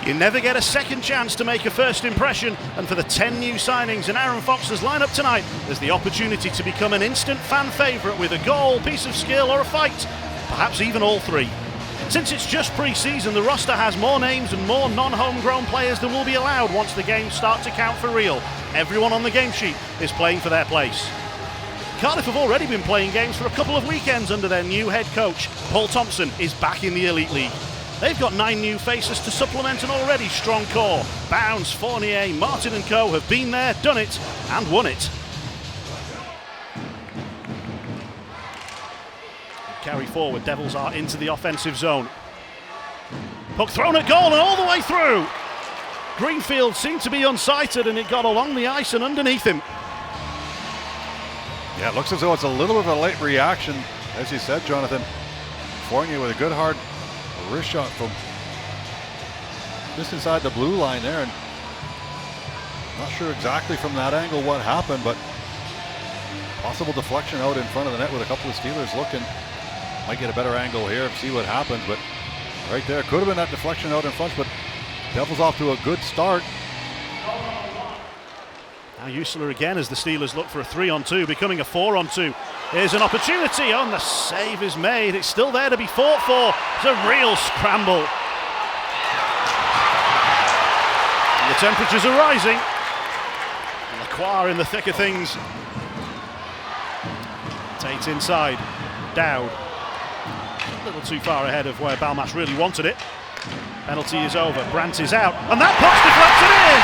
You never get a second chance to make a first impression, and for the 10 new signings in Aaron Fox's lineup tonight, there's the opportunity to become an instant fan favourite with a goal, piece of skill or a fight, perhaps even all three. Since it's just pre-season, the roster has more names and more non-homegrown players than will be allowed once the games start to count for real. Everyone on the game sheet is playing for their place. Cardiff have already been playing games for a couple of weekends under their new head coach. Paul Thompson is back in the Elite League. They've got 9 new faces to supplement an already strong core. Bounds, Fournier, Martin and co have been there, done it, and won it. Carry forward, Devils are into the offensive zone. Puck thrown at goal and all the way through. Greenfield seemed to be unsighted and it got along the ice and underneath him. Yeah, it looks as though it's a little bit of a late reaction, as you said, Jonathan. Fournier with a good hard wrist shot from just inside the blue line there, and not sure exactly from that angle what happened, but possible deflection out in front of the net with a couple of Steelers looking. Might get a better angle here and see what happens, but right there could have been that deflection out in front, but Devils off to a good start. Now Usler again as the Steelers look for a 3-on-2, becoming a 4-on-2. Here's an opportunity, and the save is made. It's still there to be fought for. It's a real scramble. And the temperatures are rising. And Lacroix in the thick of things. Tate inside. Dowd. A little too far ahead of where Balmash really wanted it. Penalty is over. Brandt is out. And that puck's deflected in!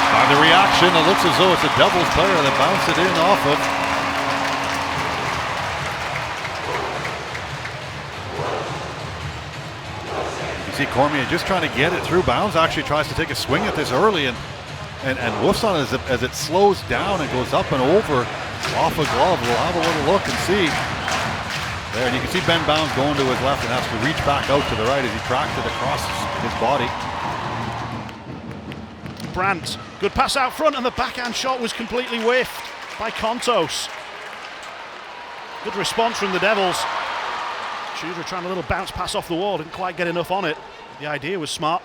By the reaction, it looks as though it's a Devils player that bounced it in off of. You see Cormier just trying to get it through. Bounds actually tries to take a swing at this early and woofs on it as it slows down and goes up and over off a glove. We'll have a little look and see. There, and you can see Ben Bounds going to his left and has to reach back out to the right as he tracked it across his body. Brandt, good pass out front, and the backhand shot was completely whiffed by Kontos. Good response from the Devils. Shudra trying a little bounce pass off the wall, didn't quite get enough on it. The idea was smart.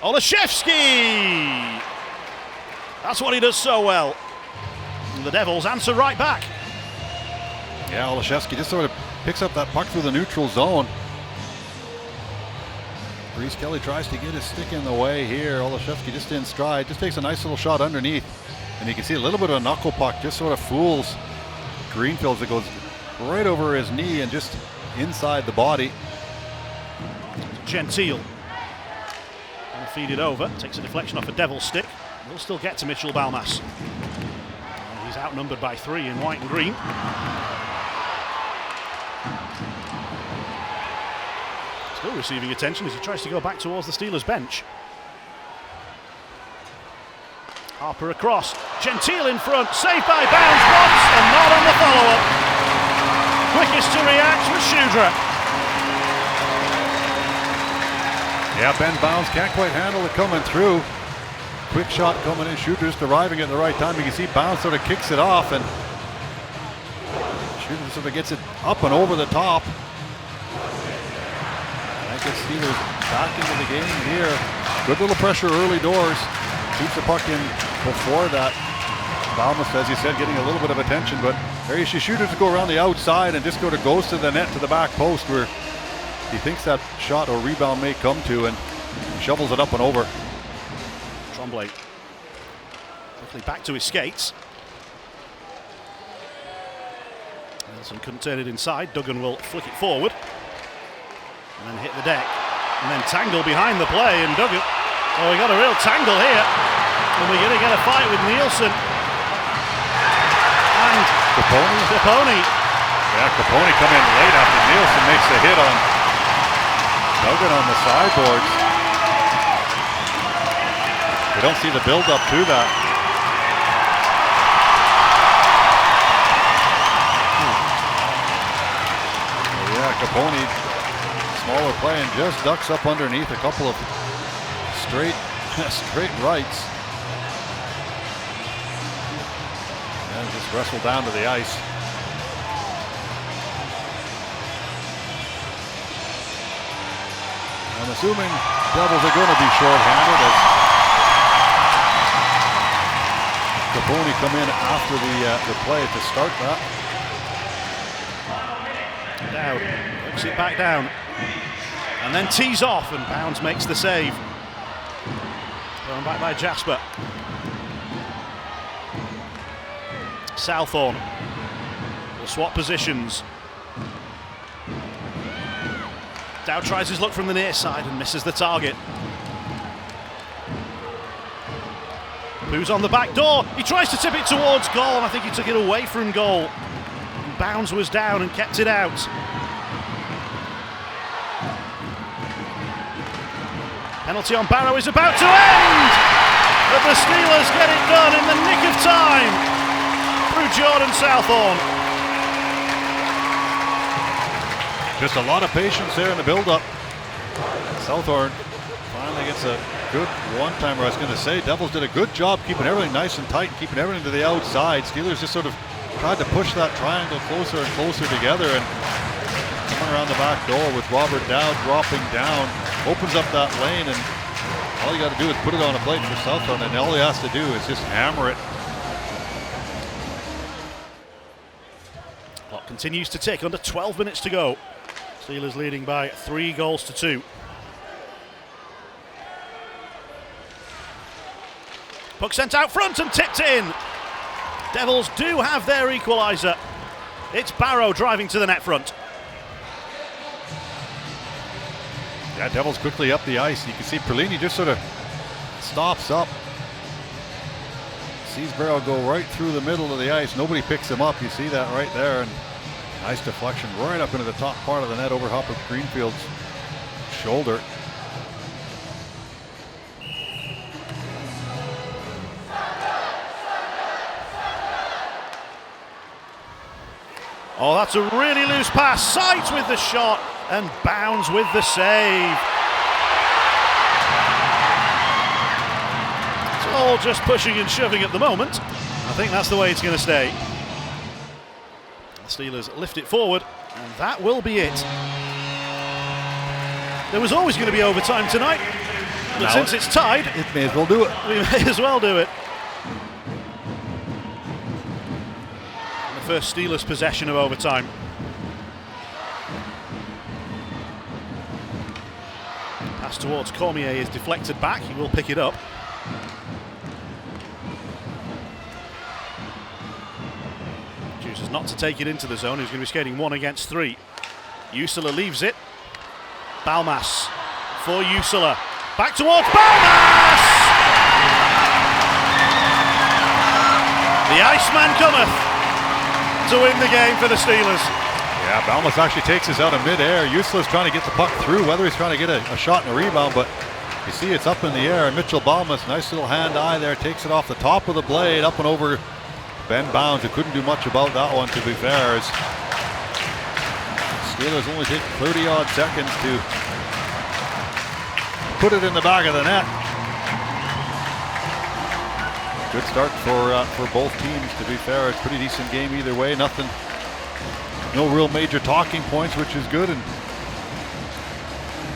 Olszewski! That's what he does so well. And the Devils answer right back. Yeah, Olszewski just sort of picks up that puck through the neutral zone. Reese Kelly tries to get his stick in the way here. Olszewski just in stride, just takes a nice little shot underneath. And you can see a little bit of a knuckle puck just sort of fools Greenfield as it goes right over his knee and just inside the body. Gentile. And feed it over, takes a deflection off a Devil's stick. Will still get to Mitchell Balmas. And he's outnumbered by 3 in white and green. Still receiving attention as he tries to go back towards the Steelers bench. Harper across, Gentile in front, saved by Bounds once and not on the follow-up. Quickest to react was Shudra. Yeah, Ben Bounds can't quite handle it coming through. Quick shot coming in, Shudra just arriving at the right time. You can see Bounds sort of kicks it off and Shudra sort of gets it up and over the top. Gets Steelers back into the game here. Good little pressure early doors. Keeps the puck in before that. Balmas, as you said, getting a little bit of attention, but there you see Shudra to go around the outside and just goes to the net to the back post where he thinks that shot or rebound may come to and shovels it up and over. Tremblay quickly back to his skates. Nelson couldn't turn it inside. Duggan will flick it forward. And then hit the deck, and then tangle behind the play, and Duggan. Oh, we got a real tangle here, and we're going to get a fight with Nielsen and Capone. Yeah, Capone come in late after Nielsen makes the hit on Duggan on the sideboards. We don't see the build up to that. Yeah, Capone. Smaller play and just ducks up underneath a couple of straight rights. And just wrestle down to the ice. assuming Devils are going to be short-handed as Capone come in after the play to start that. Dowd works it back down and then tees off, and Bounds makes the save. Going back by Jasper. Southorn will swap positions. Dowd tries his luck from the near side and misses the target. Who's on the back door? He tries to tip it towards goal, and I think he took it away from goal. Bounds was down and kept it out. Penalty on Barrow is about to end, but the Steelers get it done in the nick of time through Jordan Southorn. Just a lot of patience there in the build-up. Southorn finally gets a good one-timer. I was going to say, Devils did a good job keeping everything nice and tight and keeping everything to the outside. Steelers just sort of tried to push that triangle closer and closer together, and coming around the back door with Robert Dowd dropping down, opens up that lane, and all you got to do is put it on a plate for Southorn, and all he has to do is just hammer it. Clock continues to tick, under 12 minutes to go. Steelers leading by 3-2. Puck sent out front and tipped in. Devils do have their equalizer. It's Barrow driving to the net front. Yeah, Devils quickly up the ice. You can see Perlini just sort of stops up. Sees Barrow go right through the middle of the ice. Nobody picks him up. You see that right there. And nice deflection right up into the top part of the net over Hopper Greenfield's shoulder. Oh, that's a really loose pass. Sides with the shot and Bounds with the save. It's all just pushing and shoving at the moment. I think that's the way it's going to stay. The Steelers lift it forward, and that will be it. There was always going to be overtime tonight, but now, since it's tied, it may as well do it. We may as well do it. The first Steelers possession of overtime. Pass towards Cormier is deflected back. He will pick it up. Chooses not to take it into the zone. He's going to be skating 1 against 3. Usula leaves it. Balmas for Usula. Back towards Balmas! The Iceman cometh to win the game for the Steelers. Yeah, Balmas actually takes us out of midair. Usula's trying to get the puck through, whether he's trying to get a shot and a rebound, but you see it's up in the air. And Mitchell Balmas, nice little hand-eye there, takes it off the top of the blade, up and over Ben Bounds, who couldn't do much about that one, to be fair. As Steelers only take 30-odd seconds to put it in the back of the net. Good start for both teams, to be fair. It's a pretty decent game either way. Nothing, no real major talking points, which is good, and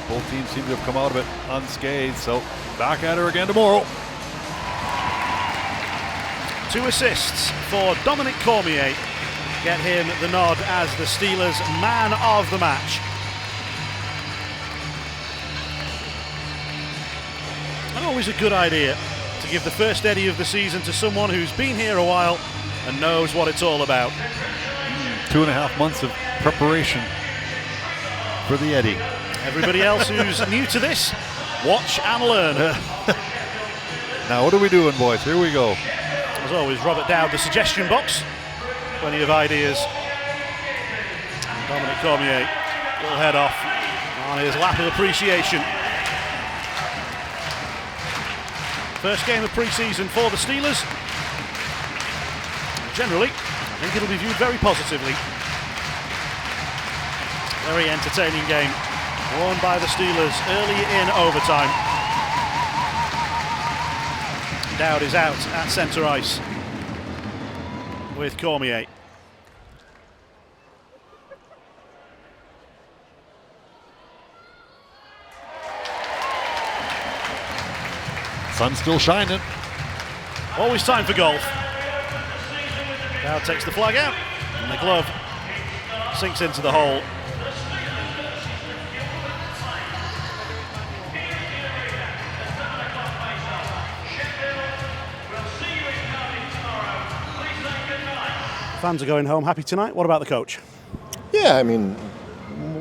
both teams seem to have come out of it unscathed. So back at her again tomorrow. 2 assists for Dominic Cormier. Get him the nod as the Steelers' man of the match. And always a good idea to give the first Eddie of the season to someone who's been here a while and knows what it's all about. 2.5 months of preparation for the Eddie. Everybody else who's new to this, watch and learn. Now what are we doing, boys? Here we go. As always, Robert Dowd, the suggestion box. Plenty of ideas. Dominic Cormier will head off on his lap of appreciation. First game of pre-season for the Steelers. Generally, I think it'll be viewed very positively. Very entertaining game, won by the Steelers early in overtime. Dowd is out at centre ice with Cormier. Sun's still shining. Always time for golf. Now takes the flag out, and the glove sinks into the hole. Fans are going home happy tonight. What about the coach? Yeah, I mean,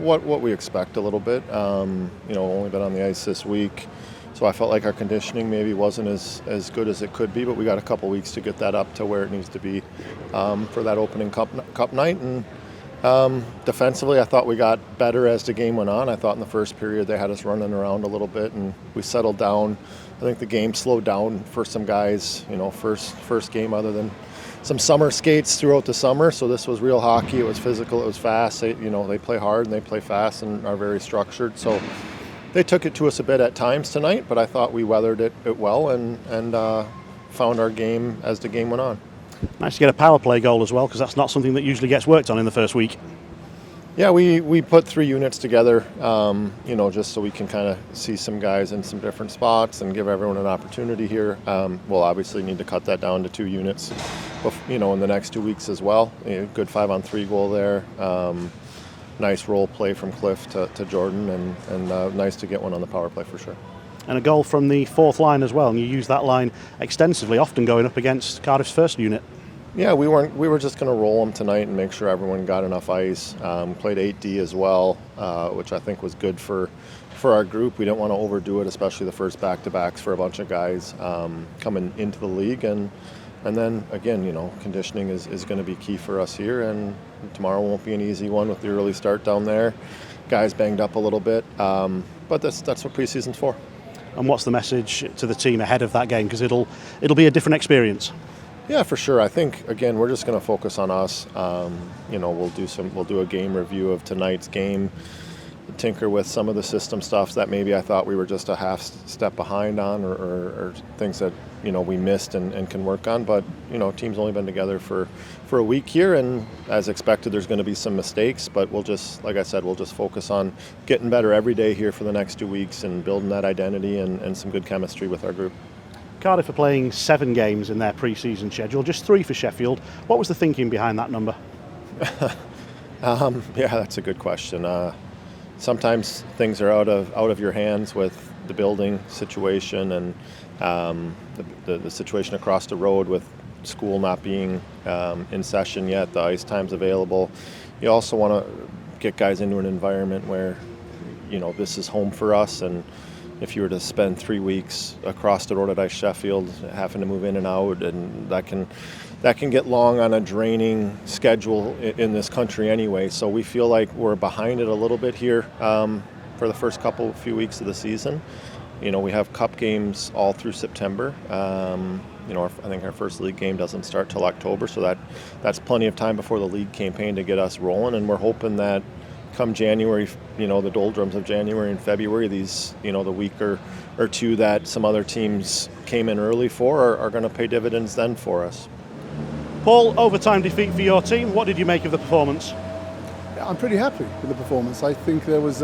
what we expect a little bit. Only been on the ice this week, so I felt like our conditioning maybe wasn't as good as it could be, but we got a couple weeks to get that up to where it needs to be for that opening cup night. And defensively, I thought we got better as the game went on. I thought in the first period they had us running around a little bit, and we settled down. I think the game slowed down for some guys. First game other than some summer skates throughout the summer, so this was real hockey. It was physical, it was fast. They play hard and they play fast and are very structured. So they took it to us a bit at times tonight, but I thought we weathered it well and found our game as the game went on. Nice to get a power play goal as well, because that's not something that usually gets worked on in the first week. Yeah, we put 3 units together, just so we can kind of see some guys in some different spots and give everyone an opportunity here. We'll obviously need to cut that down to 2 units, in the next 2 weeks as well. Good 5-on-3 goal there. Nice role play from Cliff to Jordan, and nice to get one on the power play for sure. And a goal from the fourth line as well, and you use that line extensively, often going up against Cardiff's first unit. Yeah, we were just going to roll them tonight and make sure everyone got enough ice. Played 8D as well, which I think was good for our group. We didn't want to overdo it, especially the first back-to-backs for a bunch of guys coming into the league. And then, again, conditioning is going to be key for us here. And tomorrow won't be an easy one with the early start down there. Guys banged up a little bit, but that's what preseason's for. And what's the message to the team ahead of that game? Because it'll be a different experience. Yeah, for sure. I think, again, we're just going to focus on us. We'll do a game review of tonight's game, tinker with some of the system stuff that maybe I thought we were just a half step behind on, or things that we missed and can work on. But team's only been together for a week here, and as expected, there's going to be some mistakes. But we'll just focus on getting better every day here for the next 2 weeks and building that identity and some good chemistry with our group. Cardiff are playing 7 games in their pre-season schedule, just 3 for Sheffield. What was the thinking behind that number? Yeah, that's a good question. Sometimes things are out of your hands with the building situation and the situation across the road with school not being in session yet, the ice time's available. You also want to get guys into an environment where this is home for us, and if you were to spend 3 weeks across the road at Ice Sheffield, having to move in and out, and that can get long on a draining schedule in this country anyway. So we feel like we're behind it a little bit here for the first few weeks of the season. We have cup games all through September. I think our first league game doesn't start till October, so that's plenty of time before the league campaign to get us rolling, and we're hoping that come January, the doldrums of January and February, these, the week or 2 that some other teams came in early for are going to pay dividends then for us. Paul, overtime defeat for your team. What did you make of the performance? Yeah, I'm pretty happy with the performance. I think there was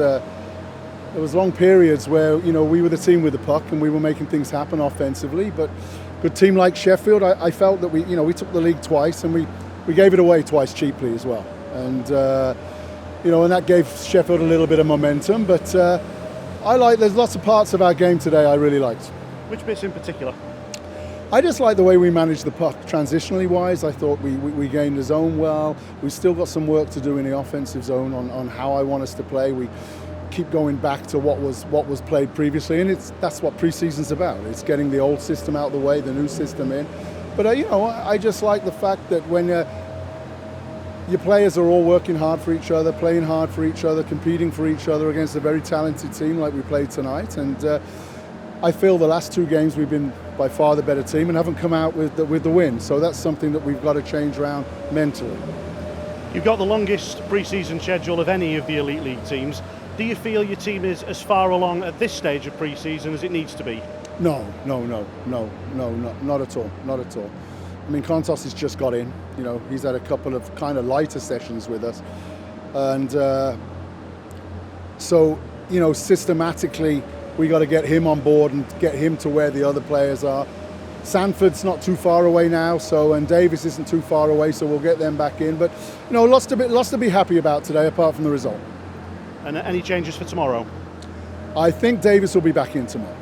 long periods where we were the team with the puck and we were making things happen offensively. But good team like Sheffield, I felt that we took the league twice and we gave it away twice cheaply as well. And and that gave Sheffield a little bit of momentum. But there's lots of parts of our game today I really liked. Which bits in particular? I just like the way we managed the puck transitionally wise. I thought we gained the zone well. We still got some work to do in the offensive zone on how I want us to play. We keep going back to what was played previously, and that's what preseason's about. It's getting the old system out of the way, the new system in. But I just like the fact that when your players are all working hard for each other, playing hard for each other, competing for each other against a very talented team like we played tonight. And I feel the last 2 games we've been by far the better team and haven't come out with the win. So that's something that we've got to change around mentally. You've got the longest pre-season schedule of any of the Elite League teams. Do you feel your team is as far along at this stage of pre-season as it needs to be? No, not at all. Not at all. I mean, Kontos has just got in. He's had a couple of kind of lighter sessions with us. And so, systematically, we got to get him on board and get him to where the other players are. Sanford's not too far away now, and Davis isn't too far away, so we'll get them back in. But lots to be happy about today, apart from the result. And any changes for tomorrow? I think Davis will be back in tomorrow.